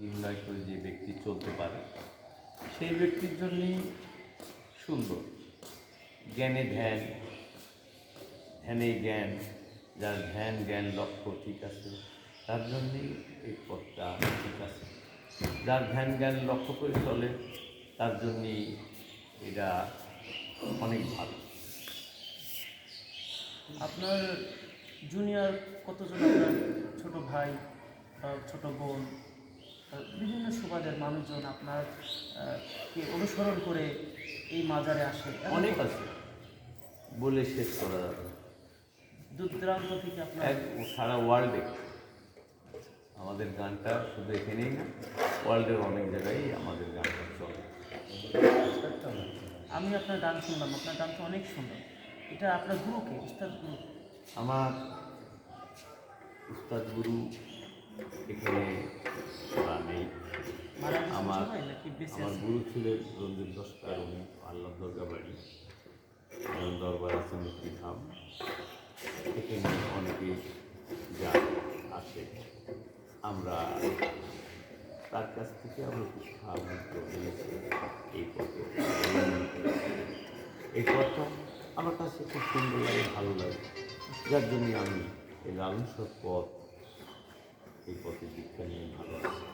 নির্ণয় করে যে ব্যক্তি চলতে পারে সেই ব্যক্তির জন্যই সুন্দর। জ্ঞানে ধ্যান, ধ্যানে জ্ঞান, যার ধ্যান জ্ঞান লক্ষ্য ঠিক আছে তার জন্যেই এই পথটা ঠিক আছে। যার ধ্যান জ্ঞান লক্ষ্য করে চলে তার জন্যই এটা অনেক ভালো। আপনার জুনিয়র কতজন, আপনার ছোট ভাই বা ছোট বোন, বিভিন্ন সুবাদের মানুষজন আপনার কে অনুসরণ করে এই মাজারে আসে? অনেক আছে, বলে শেষ করা যাবে। দূর দূরান্ত থেকে আপনার সারা ওয়ার্ল্ডে আমাদের গানটা শুধু এখানেই না, ওয়ার্ল্ডের অনেক জায়গায় আমাদের গানটা চলে। আমি আপনার গান শুনলাম, আপনার গান তো অনেক সুন্দর। এটা আপনার গুরুকে, উস্তাদ গুরু? আমার উস্তাদ গুরু এখানে নেই। আমার গুরু ছিলেন রঞ্জিত দশকার, উনি আল্লাহ দরগা বাড়ি দরবার আছে মুক্তিধাম, এখানে অনেকেই যা আসে। আমরা তার কাছ থেকে আমরা শিক্ষা নিয়েছি এই পথে। এই পথটা আমার কাছে খুব সুন্দর লাগে, ভালো লাগে, যার জন্যে আমি এই লালন সব পথ, এই পথে দীক্ষা নিয়ে ভালো আছি।